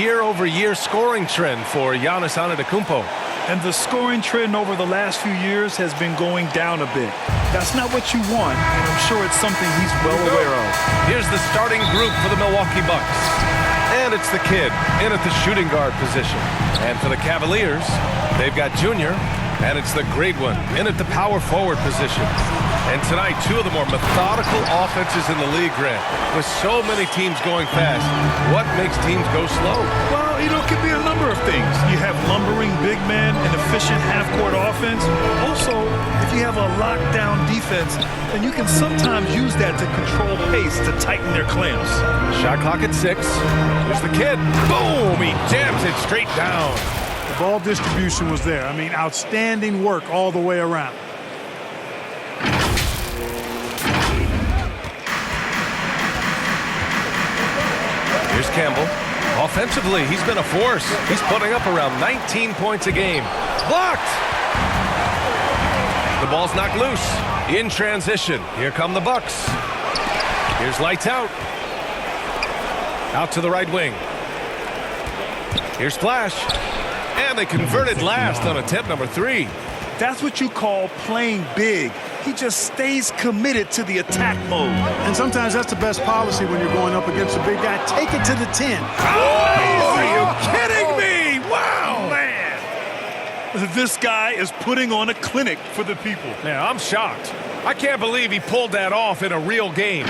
year-over-year scoring trend for Giannis Antetokounmpo. And the scoring trend over the last few years has been going down a bit. That's not what you want, and I'm sure it's something he's well aware of. Here's the starting group for the Milwaukee Bucks. And it's the kid in at the shooting guard position. And for the Cavaliers, they've got Junior, and it's the great one in at the power forward position. And tonight, two of the more methodical offenses in the league, Grant. With so many teams going fast, what makes teams go slow? Well, it could be a number of things. You have lumbering big men and efficient half-court offense. Also, if you have a lockdown defense, then you can sometimes use that to control pace to tighten their clamps. Shot clock at 6. Here's the kid. Boom! He jams it straight down. The ball distribution was there. I mean, outstanding work all the way around. Here's Campbell. Offensively, he's been a force. He's putting up around 19 points a game. Blocked! The ball's knocked loose. In transition. Here come the Bucks. Here's lights out. Out to the right wing. Here's Flash. And they converted last on attempt number 3. That's what you call playing big. He just stays committed to the attack mode. And sometimes that's the best policy when you're going up against a big guy. Take it to the 10. Oh, are you kidding me? Wow, man. This guy is putting on a clinic for the people. Yeah, I'm shocked. I can't believe he pulled that off in a real game.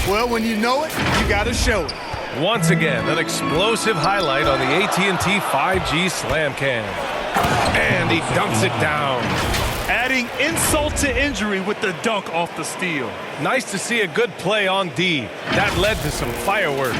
Well, when you know it, you got to show it. Once again, an explosive highlight on the AT&T 5G Slam Cam. And he dunks it down. Adding insult to injury with the dunk off the steal. Nice to see a good play on D. That led to some fireworks.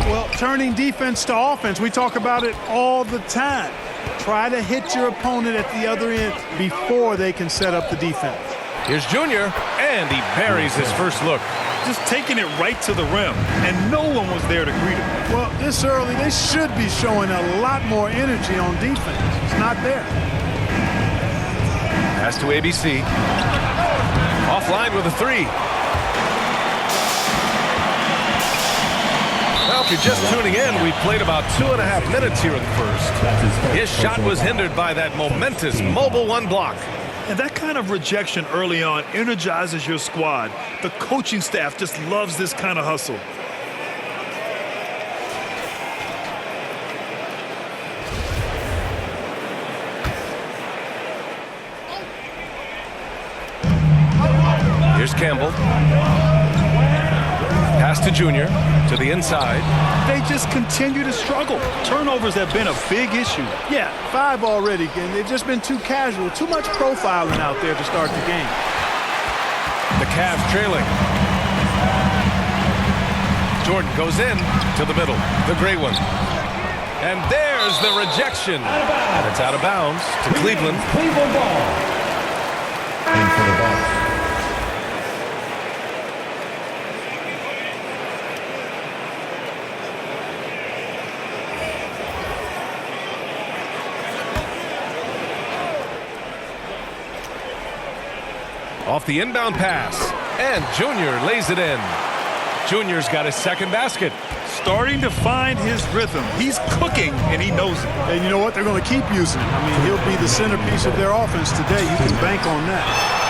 Well, turning defense to offense, we talk about it all the time. Try to hit your opponent at the other end before they can set up the defense. Here's Junior, and he buries his first look. Just taking it right to the rim, and no one was there to greet him. Well, this early, they should be showing a lot more energy on defense. It's not there. Pass to ABC. Offline with a 3. Well, if you're just tuning in, we played about 2.5 minutes here in the first. His shot was hindered by that momentous Mobile One block. And that kind of rejection early on energizes your squad. The coaching staff just loves this kind of hustle. Here's Campbell. Pass to Junior, to the inside. They just continue to struggle. Turnovers have been a big issue. Yeah, 5 already, and they've just been too casual. Too much profiling out there to start the game. The Cavs trailing. Jordan goes in to the middle. The great one. And there's the rejection. And it's out of bounds to Cleveland. Cleveland ball. And for the Bucks. Off the inbound pass, and Junior lays it in. Junior's got his second basket. Starting to find his rhythm. He's cooking, and he knows it. And you know what? They're going to keep using him. I mean, he'll be the centerpiece of their offense today. You can bank on that.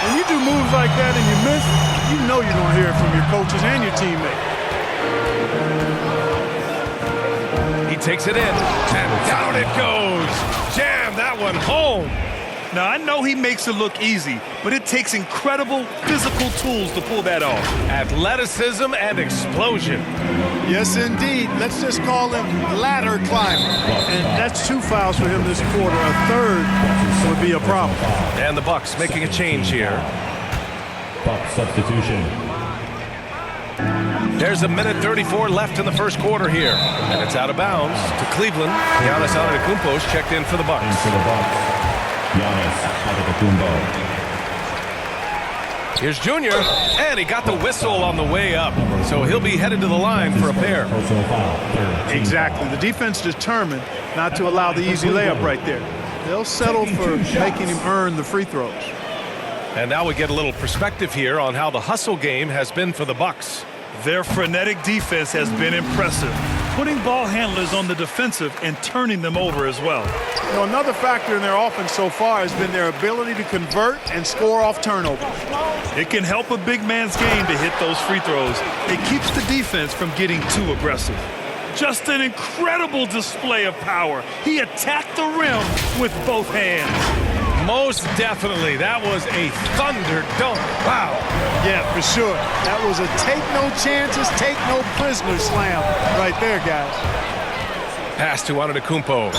When you do moves like that and you miss, you know you're going to hear it from your coaches and your teammates. He takes it in, and down it goes. Jam that one home. Now, I know he makes it look easy, but it takes incredible physical tools to pull that off. Athleticism and explosion. Yes, indeed. Let's just call him ladder climber. And that's 2 fouls for him this quarter. A third would be a problem. And the Bucks making a change here. Bucks substitution. There's 1:34 left in the first quarter here. And it's out of bounds to Cleveland. Giannis Antetokounmpo's checked in for the Bucks. And for the Bucks. Giannis Antetokounmpo. Here's Junior, and he got the whistle on the way up. So he'll be headed to the line for a pair. Personal foul. Exactly. The defense determined not to allow the easy layup right there. They'll settle for making him earn the free throws. And now we get a little perspective here on how the hustle game has been for the Bucks. Their frenetic defense has been impressive. putting ball handlers on the defensive and turning them over as well. You know, another factor in their offense so far has been their ability to convert and score off turnovers. It can help a big man's game to hit those free throws. It keeps the defense from getting too aggressive. Just an incredible display of power. He attacked the rim with both hands. Most definitely. That was a thunder dunk. Wow. Yeah, for sure. That was a take no chances, take no prisoners slam right there, guys. Pass to Antetokounmpo.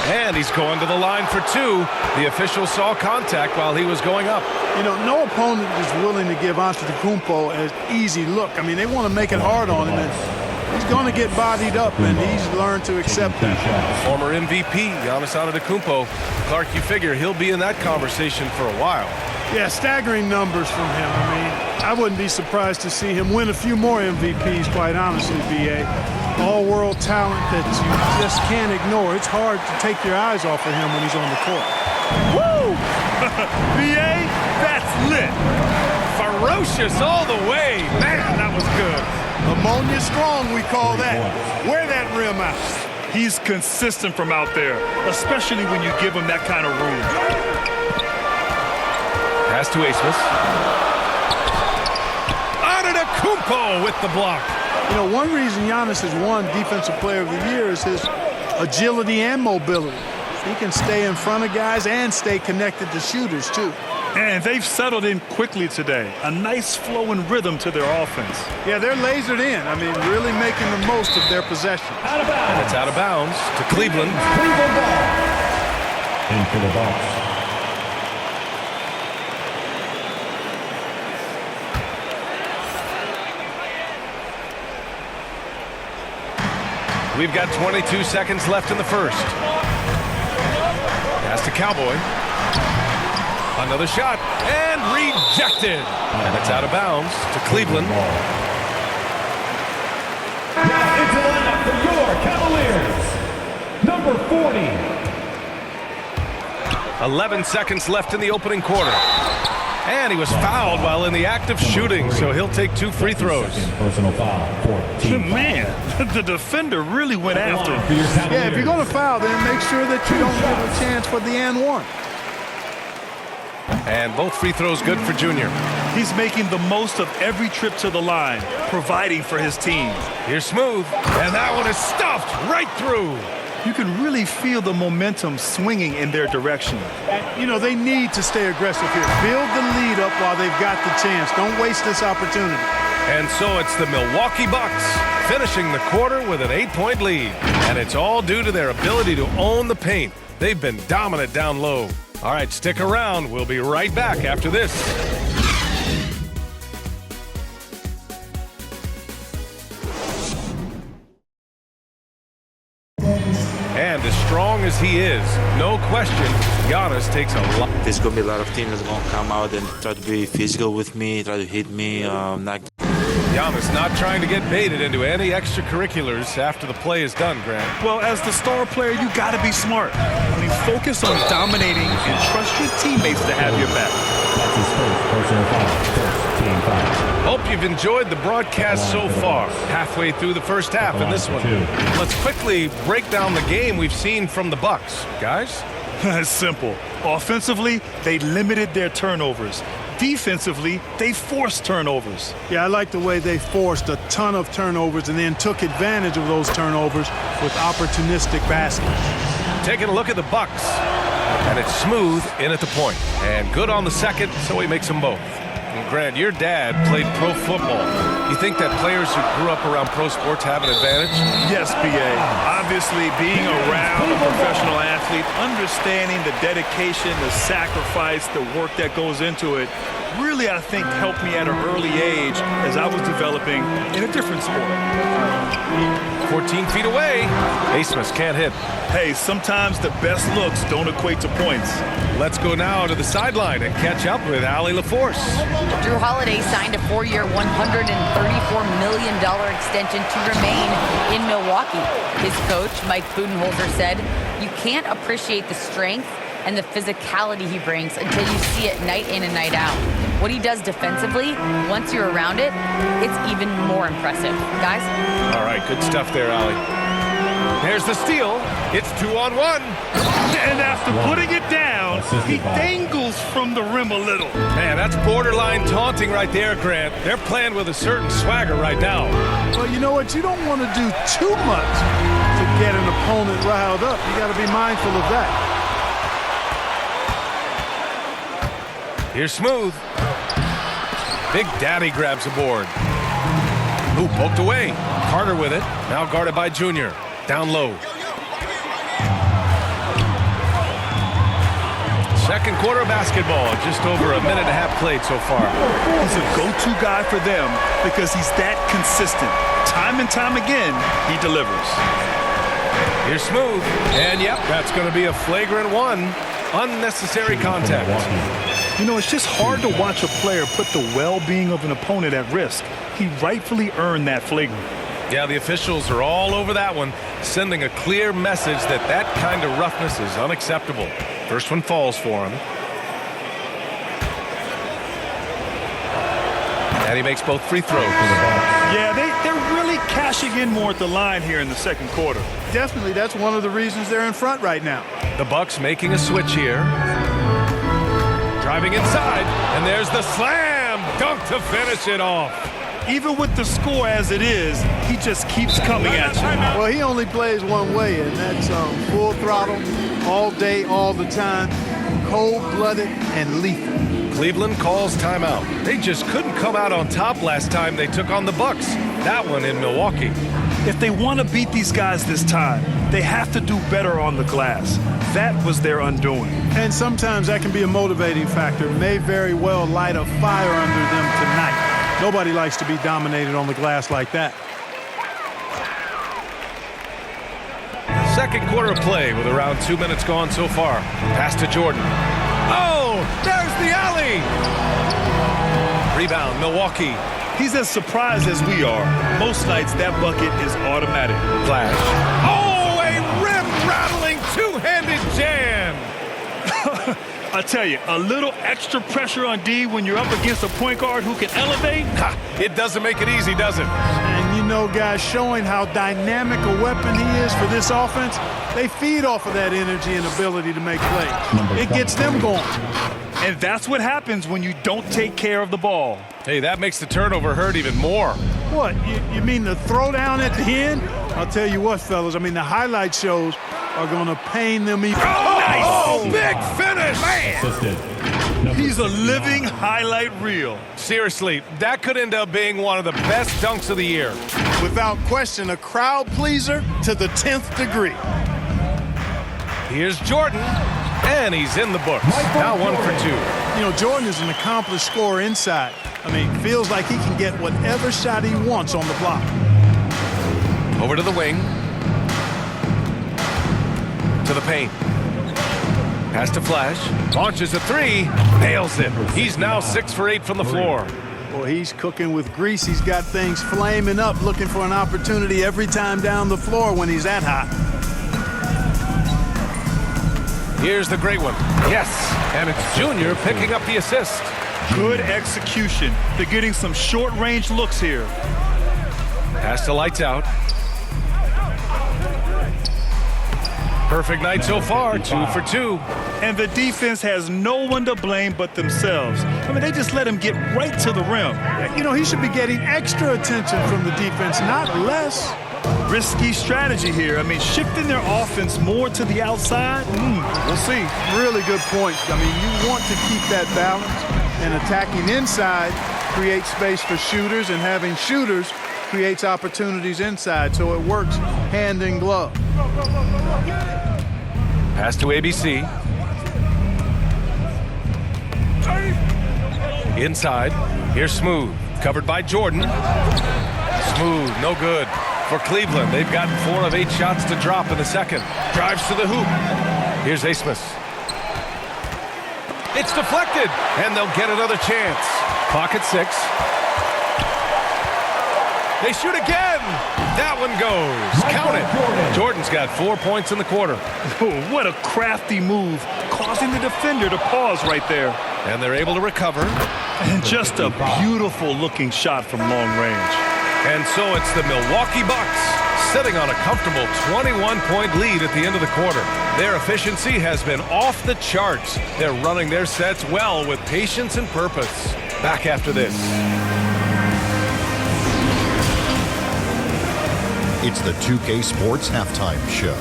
And he's going to the line for two. The official saw contact while he was going up. You know, no opponent is willing to give Antetokounmpo an easy look. I mean, they want to make it hard on him. And he's going to get bodied up, and he's learned to accept that. Former MVP, Giannis Antetokounmpo. Clark, you figure he'll be in that conversation for a while. Yeah, staggering numbers from him. I mean, I wouldn't be surprised to see him win a few more MVPs, quite honestly, B.A. All-world talent that you just can't ignore. It's hard to take your eyes off of him when he's on the court. Woo! B.A., that's lit. Ferocious all the way. Man, that was good. Ammonia strong, we call that. Wear that rim out. He's consistent from out there, especially when you give him that kind of room. Pass to Asmus. Antetokounmpo with the block. You know, one reason Giannis has won Defensive Player of the Year is his agility and mobility. He can stay in front of guys and stay connected to shooters, too. And they've settled in quickly today. A nice flow and rhythm to their offense. Yeah, they're lasered in. I mean, really making the most of their possession. And it's out of bounds to Cleveland. Cleveland ball. In for the Bucks. We've got 22 seconds left in the first. Pass to Cowboy. Another shot, and rejected. And it's out of bounds to Cleveland. Now into the lineup for your Cavaliers, number 40. 11 seconds left in the opening quarter. And he was fouled while in the act of shooting, so he'll take 2 free throws. Personal foul for team. Man, the defender really went after him. Yeah, if you're going to foul, then make sure that you don't give a chance for the and one. And both free throws good for Junior. He's making the most of every trip to the line, providing for his team. Here's Smooth, and that one is stuffed right through. You can really feel the momentum swinging in their direction. You know, they need to stay aggressive here. Build the lead up while they've got the chance. Don't waste this opportunity. And so it's the Milwaukee Bucks finishing the quarter with an 8-point lead. And it's all due to their ability to own the paint. They've been dominant down low. All right, stick around. We'll be right back after this. And as strong as he is, no question, Giannis takes a lot. There's going to be a lot of teams that's going to come out and try to be physical with me, try to hit me. Giannis not trying to get baited into any extracurriculars after the play is done, Grant. Well, as the star player, you got to be smart. I mean, focus on dominating and trust your teammates to have your back. That's his first personal foul. First team foul. Hope you've enjoyed the broadcast so far. Halfway through the first half in this one. Let's quickly break down the game we've seen from the Bucks. Guys? It's simple. Offensively, they limited their turnovers. Defensively, they forced turnovers. Yeah, I like the way they forced a ton of turnovers and then took advantage of those turnovers with opportunistic baskets. Taking a look at the Bucks. And it's Smooth in at the point. And good on the second, so he makes them both. And Grant, your dad played pro football. You think that players who grew up around pro sports have an advantage? Yes, B.A. Obviously, being around a professional athlete, understanding the dedication, the sacrifice, the work that goes into it, really, I think, helped me at an early age as I was developing in a different sport. 14 feet away. Asmus can't hit. Hey, sometimes the best looks don't equate to points. Let's go now to the sideline and catch up with Allie LaForce. Drew Holiday signed a 4-year, $134 million extension to remain in Milwaukee. His coach, Mike Budenholzer, said, "You can't appreciate the strength and the physicality he brings until you see it night in and night out. what he does defensively, once you're around it, it's even more impressive. Guys? All right, good stuff there, Allie. There's the steal. It's 2-on-1. And after putting it down, he dangles from the rim a little. Man, that's borderline taunting right there, Grant. They're playing with a certain swagger right now. Well, you know what? You don't want to do too much to get an opponent riled up. You got to be mindful of that. Here's Smooth. Big Daddy grabs a board. Ooh, poked away. Carter with it. Now guarded by Junior. Down low. Second quarter of basketball. Just over a minute and a half played so far. He's a go-to guy for them because he's that consistent. Time and time again, he delivers. Here's Smooth. And yep, that's going to be a flagrant one. Unnecessary contact. You know, it's just hard to watch a player put the well-being of an opponent at risk. He rightfully earned that flagrant. Yeah, the officials are all over that one, sending a clear message that that kind of roughness is unacceptable. First one falls for him. And he makes both free throws. Yeah, they're really cashing in more at the line here in the second quarter. Definitely, that's one of the reasons they're in front right now. The Bucks making a switch here. Driving inside, and there's the slam dunk to finish it off. Even with the score as it is, he just keeps coming at you. Well, he only plays one way, and that's full throttle, all day, all the time, cold-blooded and lethal. Cleveland calls timeout. They just couldn't come out on top last time they took on the Bucks. That one in Milwaukee. If they want to beat these guys this time, they have to do better on the glass. That was their undoing. And sometimes that can be a motivating factor. May very well light a fire under them tonight. Nobody likes to be dominated on the glass like that. Second quarter of play with around 2 minutes gone so far. Pass to Jordan. Oh, there's the alley. Rebound, Milwaukee. He's as surprised as we are. Most nights, that bucket is automatic. Flash. Oh, a rim-rattling two-handed jam. I tell you, a little extra pressure on D when you're up against a point guard who can elevate. Ha, it doesn't make it easy, does it? And you know, guys, showing how dynamic a weapon he is for this offense, they feed off of that energy and ability to make plays. It gets them going. And that's what happens when you don't take care of the ball. Hey, that makes the turnover hurt even more. What, you mean the throwdown at the end? I'll tell you what, fellas, I mean, the highlight shows are going to pain them even. Oh, big finish! Man. He's a living highlight reel. Seriously, that could end up being one of the best dunks of the year. Without question, a crowd pleaser to the 10th degree. Here's Jordan, and he's in the books. Now 1 for 2. You know, Jordan is an accomplished scorer inside. I mean, feels like he can get whatever shot he wants on the block. Over to the wing. To the paint. Pass to Flash. Launches a three. Nails it. He's now 6 for 8 from the floor. Boy, he's cooking with grease. He's got things flaming up, looking for an opportunity every time down the floor when he's that hot. Here's the great one. Yes, and it's Junior picking up the assist. Good execution. They're getting some short-range looks here. Pass to Lights Out. Perfect night so far, 2 for 2. And the defense has no one to blame but themselves. I mean, they just let him get right to the rim. You know, he should be getting extra attention from the defense, not less. Risky strategy here. I mean, shifting their offense more to the outside, we'll see. Really good point. I mean, you want to keep that balance, and attacking inside creates space for shooters, and having shooters creates opportunities inside, so it works hand in glove. Pass to ABC. Inside. Here's Smooth. Covered by Jordan. Smooth, no good. For Cleveland, they've gotten 4 of 8 shots to drop in the second. Drives to the hoop. Here's Asmus. It's deflected, and they'll get another chance. Clock at 6. They shoot again. That one goes. Count it. Jordan's got 4 points in the quarter. Oh, what a crafty move, causing the defender to pause right there. And they're able to recover. And just a beautiful-looking shot from long range. And so it's the Milwaukee Bucks sitting on a comfortable 21-point lead at the end of the quarter. Their efficiency has been off the charts. They're running their sets well with patience and purpose. Back after this. It's the 2K Sports Halftime Show.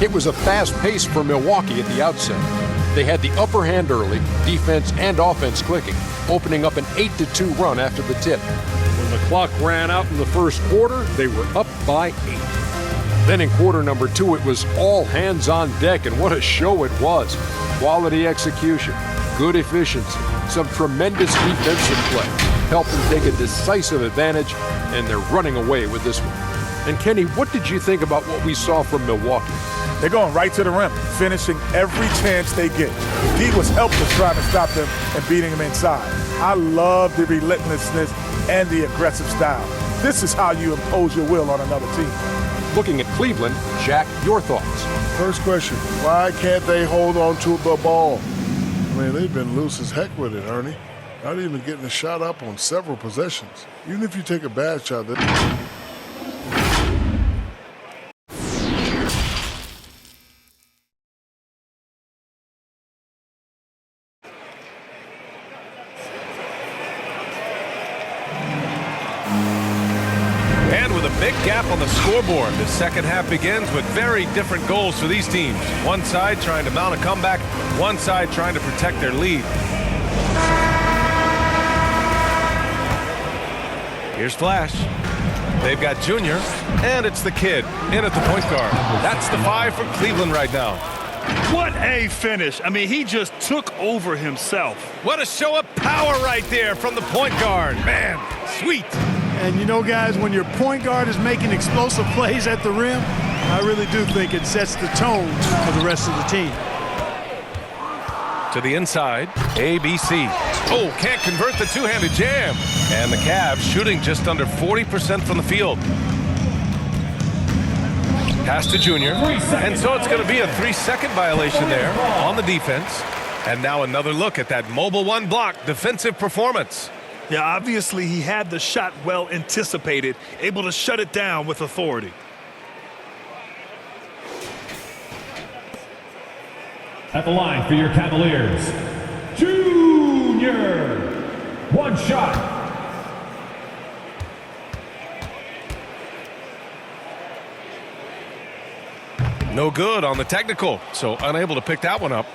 It was a fast pace for Milwaukee at the outset. They had the upper hand early, defense and offense clicking, opening up an 8-2 run after the tip. When the clock ran out in the first quarter, they were up by 8. Then in quarter number 2, it was all hands on deck, and what a show it was. Quality execution, good efficiency, some tremendous defensive play helped them take a decisive advantage, and they're running away with this one. And Kenny, what did you think about what we saw from Milwaukee? They're going right to the rim, finishing every chance they get. He was helpless trying to stop them and beating them inside. I love the relentlessness and the aggressive style. This is how you impose your will on another team. Looking at Cleveland, Jack, your thoughts? First question, why can't they hold on to the ball? I mean, they've been loose as heck with it, Ernie. Not even getting a shot up on several possessions. Even if you take a bad shot, Big gap on the scoreboard. The second half begins with very different goals for these teams. One side trying to mount a comeback, one side trying to protect their lead. Here's Flash. They've got Junior, and it's the kid in at the point guard. That's the 5 for Cleveland right now. What a finish. I mean, he just took over himself. What a show of power right there from the point guard. Man, sweet. And you know, guys, when your point guard is making explosive plays at the rim, I really do think it sets the tone for the rest of the team. To the inside, ABC. Oh, can't convert the two-handed jam. And the Cavs shooting just under 40% from the field. Pass to Junior. And so it's going to be a 3-second violation there on the defense. And now another look at that mobile one block defensive performance. Yeah, obviously he had the shot well anticipated, able to shut it down with authority. At the line for your Cavaliers, Junior. One shot. No good on the technical, so unable to pick that one up.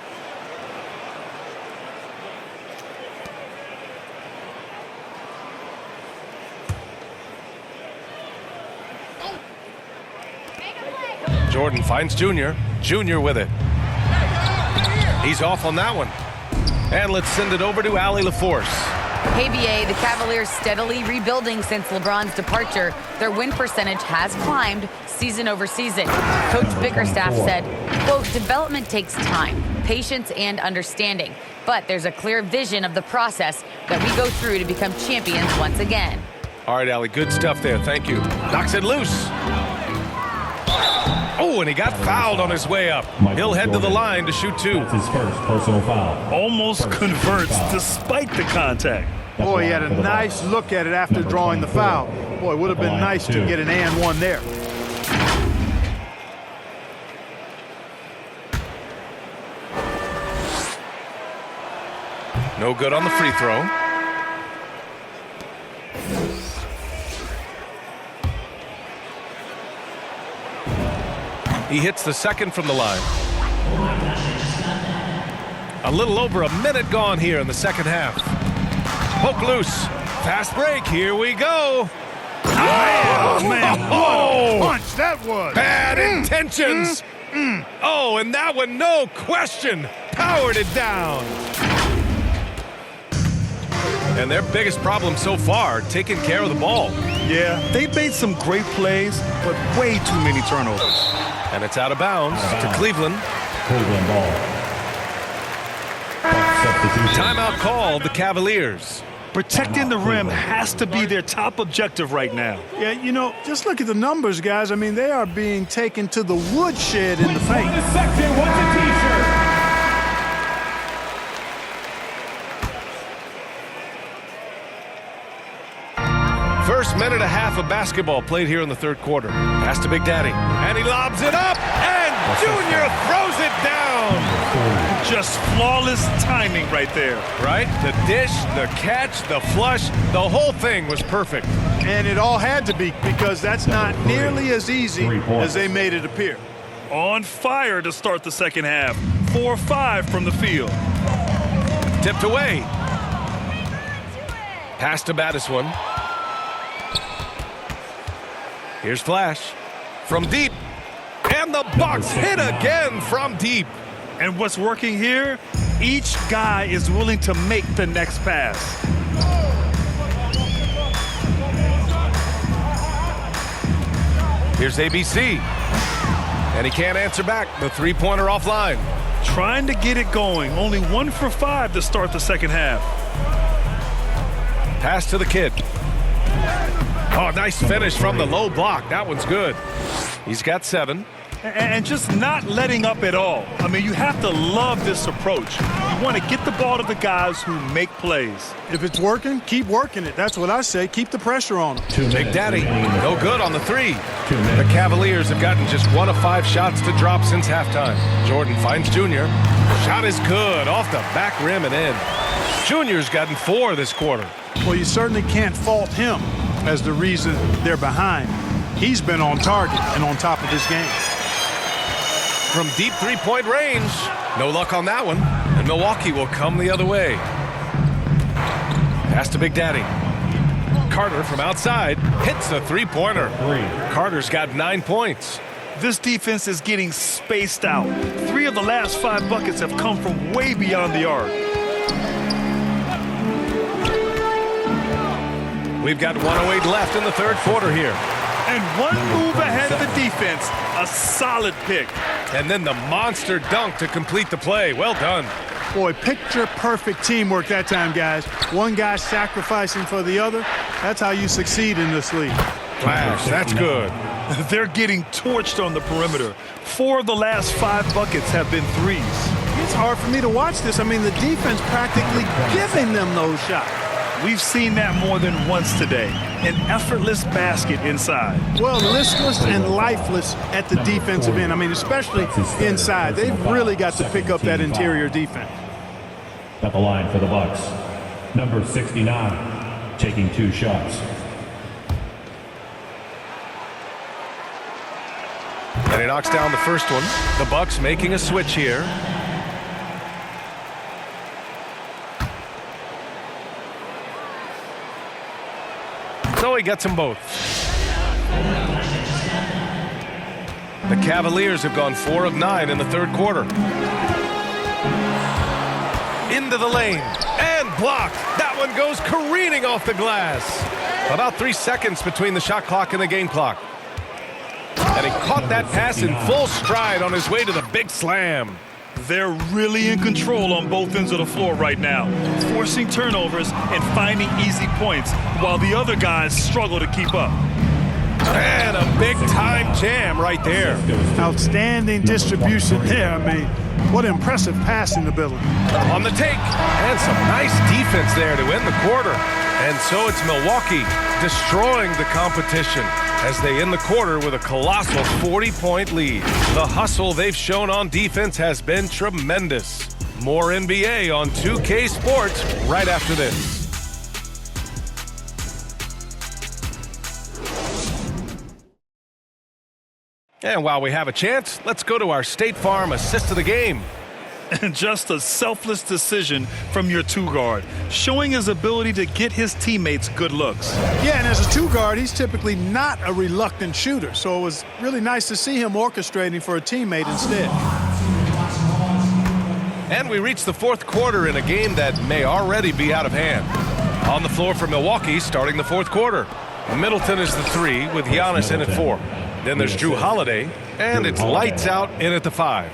Jordan finds Junior. Junior with it. He's off on that one. And let's send it over to Allie LaForce. Hey, BA, the Cavaliers steadily rebuilding since LeBron's departure. Their win percentage has climbed season over season. Coach Bickerstaff said, quote, development takes time, patience, and understanding. But there's a clear vision of the process that we go through to become champions once again. All right, Allie, good stuff there. Thank you. Knocks it loose. Oh, and he got fouled on his way up. He'll head to the line to shoot 2. That's his first personal foul. Almost converts despite the contact. Boy, he had a nice look at it after drawing the foul. Boy, it would have been nice to get an and one there. No good on the free throw. He hits the second from the line. A little over a minute gone here in the second half. Poke loose. Fast break. Here we go. Oh, man. Oh, What a punch that was. bad intentions. Oh, and that one, no question, powered it down. And their biggest problem so far, taking care of the ball. Yeah, they've made some great plays, but way too many turnovers. And it's out of bounds to Cleveland. Cleveland ball. substitution. Timeout called the Cavaliers. Protecting the rim has to be their top objective right now. Yeah, you know, just look at the numbers, guys. I mean, they are being taken to the woodshed in the paint. The section wants a t-shirt. First minute and a half of basketball played here in the third quarter. Pass to Big Daddy. And he lobs it up. And Junior throws it down. Just flawless timing right there. Right? The dish, the catch, the flush, the whole thing was perfect. And it all had to be, because that's not nearly as easy as they made it appear. On fire to start the second half. 4-5 from the field. Tipped away. Pass to Battiswan. Here's Flash from deep. And the Bucks hit again from deep. And what's working here? Each guy is willing to make the next pass. Here's ABC. And he can't answer back. The three-pointer offline. Trying to get it going. Only 1 for 5 to start the second half. Pass to the kid. Oh, nice finish from the low block. That one's good. He's got 7. And just not letting up at all. I mean, you have to love this approach. You want to get the ball to the guys who make plays. If it's working, keep working it. That's what I say. Keep the pressure on them. Big Daddy, no good on the 3. The Cavaliers have gotten just 1 of 5 shots to drop since halftime. Jordan finds Junior. Shot is good, off the back rim and in. Junior's gotten 4 this quarter. Well, you certainly can't fault him as the reason they're behind. He's been on target and on top of his game. From deep three-point range, no luck on that one, and Milwaukee will come the other way. Pass to Big Daddy. Carter from outside hits the three-pointer. Carter's got 9 points. This defense is getting spaced out. 3 of the last 5 buckets have come from way beyond the arc. We've got 1:08 left in the third quarter here. And one move ahead of the defense. A solid pick. And then the monster dunk to complete the play. Well done. Boy, picture-perfect teamwork that time, guys. One guy sacrificing for the other. That's how you succeed in this league. Flash, that's good. They're getting torched on the perimeter. 4 of the last 5 buckets have been threes. It's hard for me to watch this. I mean, the defense practically giving them those shots. We've seen that more than once today. An effortless basket inside. Well, listless and lifeless at the defensive end. I mean, especially inside. They've really got to pick up that interior defense. At the line for the Bucks, number 69, taking 2 shots. And he knocks down the first one. The Bucks making a switch here. So he gets them both. The Cavaliers have gone 4 of 9 in the third quarter. Into the lane and blocked. That one goes careening off the glass. About 3 seconds between the shot clock and the game clock. And he caught that pass in full stride on his way to the big slam. They're really in control on both ends of the floor right now, forcing turnovers and finding easy points while the other guys struggle to keep up. And a big-time jam right there. Outstanding distribution there. I mean, what impressive passing ability. On the take, and some nice defense there to end the quarter. And so it's Milwaukee destroying the competition as they end the quarter with a colossal 40-point lead. The hustle they've shown on defense has been tremendous. More NBA on 2K Sports right after this. And while we have a chance, let's go to our State Farm assist of the game. And just a selfless decision from your 2-guard, showing his ability to get his teammates good looks. Yeah, and as a 2-guard, he's typically not a reluctant shooter, so it was really nice to see him orchestrating for a teammate instead. And we reach the fourth quarter in a game that may already be out of hand. On the floor for Milwaukee starting the fourth quarter. Middleton is the 3 with Giannis in at 4. Then there's Drew Holiday, and it's lights out in at the 5.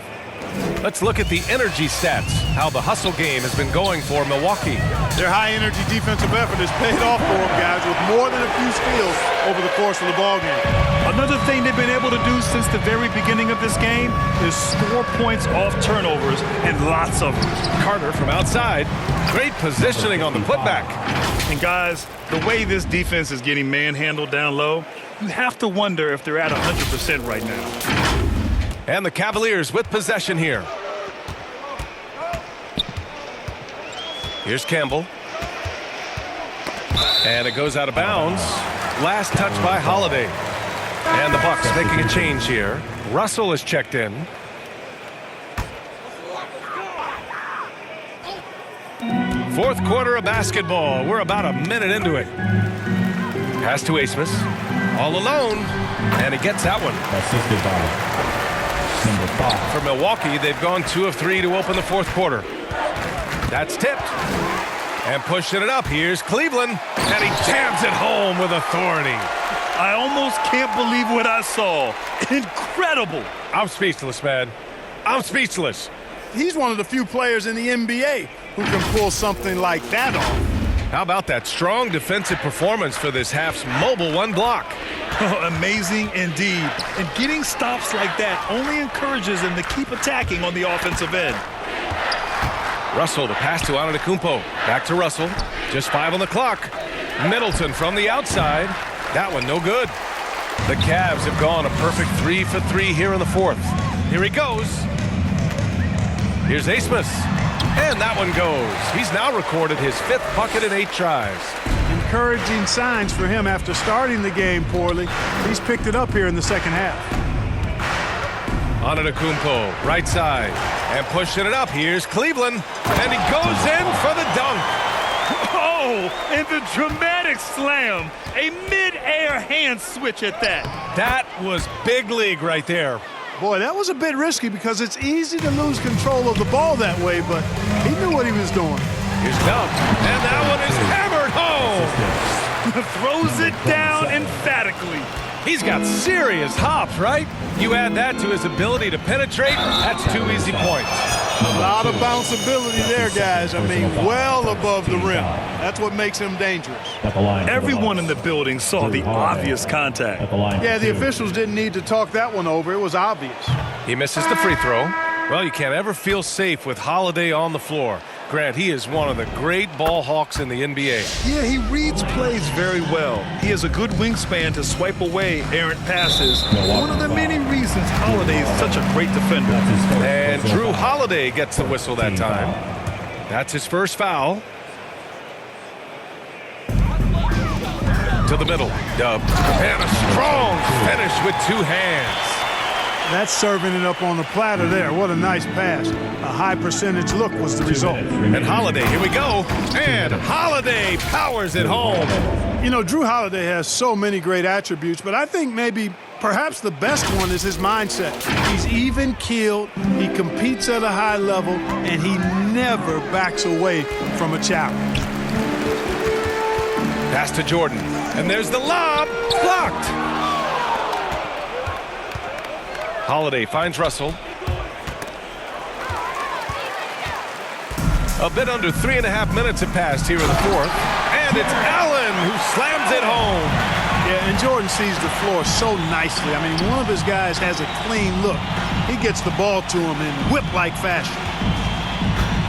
Let's look at the energy stats, how the hustle game has been going for Milwaukee. Their high-energy defensive effort has paid off for them, guys, with more than a few steals over the course of the ballgame. Another thing they've been able to do since the very beginning of this game is score points off turnovers, and lots of them. Carter from outside. Great positioning on the putback. And guys, the way this defense is getting manhandled down low, you have to wonder if they're at 100% right now. And the Cavaliers with possession here. Here's Campbell. And it goes out of bounds. Last touch by Holiday. And the Bucks making a change here. Russell is checked in. Fourth quarter of basketball. We're about a minute into it. Pass to Asmus. All alone. And he gets that one. Assisted by number 5. For Milwaukee, they've gone 2 of 3 to open the fourth quarter. That's tipped. And pushing it up. Here's Cleveland. And he jams it home with authority. I almost can't believe what I saw. Incredible. I'm speechless, man. I'm speechless. He's one of the few players in the NBA who can pull something like that off. How about that strong defensive performance for this half's mobile one block? Amazing indeed. And getting stops like that only encourages them to keep attacking on the offensive end. Russell, the pass to Antetokounmpo. Back to Russell. Just 5 on the clock. Middleton from the outside. That one no good. The Cavs have gone a perfect 3 for 3 here in the fourth. Here he goes. Here's Asmus. And that one goes. He's now recorded his 5th bucket in 8 tries. Encouraging signs for him after starting the game poorly. He's picked it up here in the second half. Antetokounmpo, right side. And pushing it up. Here's Cleveland. And he goes in for the dunk. Oh, and the dramatic slam. A mid-air hand switch at that. That was big league right there. Boy, that was a bit risky because it's easy to lose control of the ball that way, but he knew what he was doing. Here's Dunk, and that one is hammered home. Throws it down emphatically. He's got serious hops, right? You add that to his ability to penetrate, that's 2 easy points. A lot of bounceability there, guys. I mean, well above the rim. That's what makes him dangerous. Everyone in the building saw the obvious contact. Yeah, the officials didn't need to talk that one over. It was obvious. He misses the free throw. Well, you can't ever feel safe with Holiday on the floor. Grant, he is one of the great ball hawks in the NBA. Yeah, he reads plays very well. He has a good wingspan to swipe away errant passes. One of the many reasons Holiday is such a great defender. And Drew Holiday gets the whistle that time. That's his first foul. To the middle. Dub. And a strong finish with 2 hands. That's serving it up on the platter there. What a nice pass. A high percentage look was the result. And Holiday, here we go. And Holiday powers it home. You know, Drew Holiday has so many great attributes, but I think perhaps the best one is his mindset. He's even-keeled, he competes at a high level, and he never backs away from a challenge. Pass to Jordan. And there's the lob. Blocked. Holiday finds Russell. A bit under 3.5 minutes have passed here in the fourth. And it's Allen who slams it home. Yeah, and Jordan sees the floor so nicely. I mean, one of his guys has a clean look. He gets the ball to him in whip-like fashion.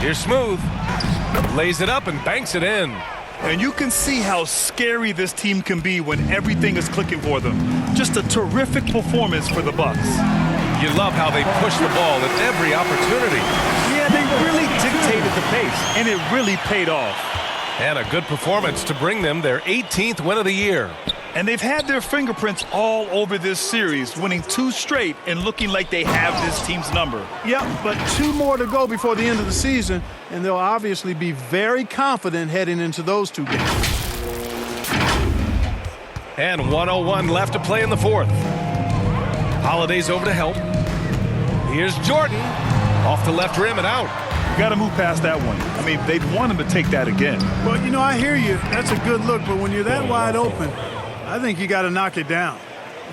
Here's Smooth. Lays it up and banks it in. And you can see how scary this team can be when everything is clicking for them. Just a terrific performance for the Bucks. You love how they push the ball at every opportunity. Yeah, they really dictated the pace, and it really paid off. And a good performance to bring them their 18th win of the year. And they've had their fingerprints all over this series, winning 2 straight and looking like they have this team's number. Yeah, but 2 more to go before the end of the season, and they'll obviously be very confident heading into those 2 games. And 1:01 left to play in the fourth. Holiday's over to help. Here's Jordan. Off the left rim and out. Got to move past that one. I mean, they'd want him to take that again. Well, you know, I hear you. That's a good look, but when you're that wide open, I think you got to knock it down.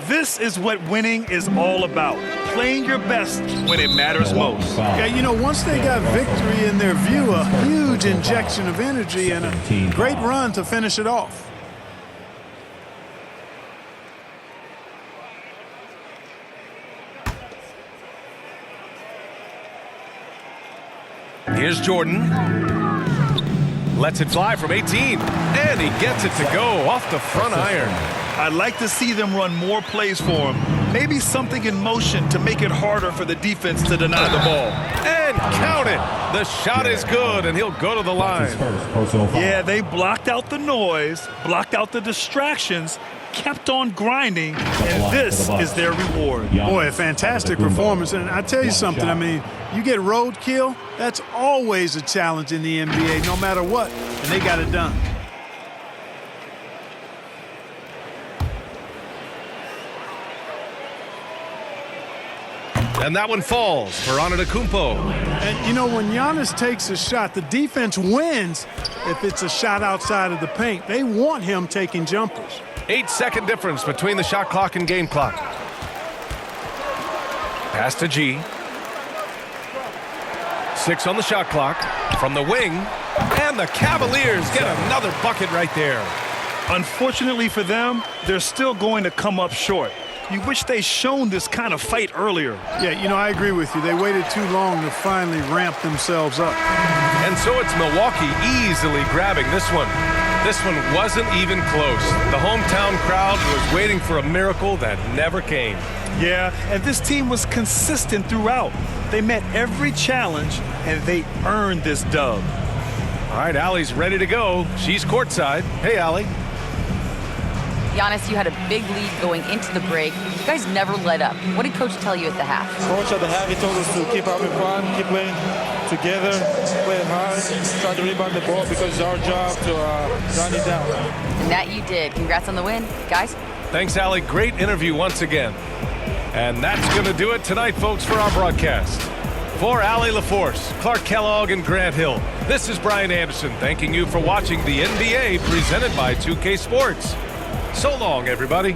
This is what winning is all about. playing your best when it matters most. Yeah, you know, once they got victory in their view, a huge injection of energy and a great run to finish it off. Here's Jordan. Lets it fly from 18. And he gets it to go off the front iron. I'd like to see them run more plays for him. Maybe something in motion to make it harder for the defense to deny the ball. And count it. The shot is good, and he'll go to the line. Yeah, they blocked out the noise, blocked out the distractions, kept on grinding, and this is their reward. Boy, a fantastic performance. And I tell you something, I mean, you get roadkill, that's always a challenge in the NBA, no matter what, and they got it done. And that one falls for Antetokounmpo. And, you know, when Giannis takes a shot, the defense wins if it's a shot outside of the paint. They want him taking jumpers. 8-second difference between the shot clock and game clock. Pass to G. 6 on the shot clock. From the wing. And the Cavaliers get another bucket right there. Unfortunately for them, they're still going to come up short. You wish they'd shown this kind of fight earlier. Yeah, you know, I agree with you. They waited too long to finally ramp themselves up. And so it's Milwaukee easily grabbing this one. This one wasn't even close. The hometown crowd was waiting for a miracle that never came. Yeah, and this team was consistent throughout. They met every challenge, and they earned this dub. All right, Allie's ready to go. She's courtside. Hey, Allie. Giannis, you had a big lead going into the break. You guys never let up. What did Coach tell you at the half? Coach at the half, he told us to keep having fun, keep playing together, play hard, try to rebound the ball because it's our job to run it down. And that you did. Congrats on the win, guys. Thanks, Allie. Great interview once again. And that's going to do it tonight, folks, for our broadcast. For Allie LaForce, Clark Kellogg, and Grant Hill, this is Brian Anderson thanking you for watching the NBA presented by 2K Sports. So long, everybody.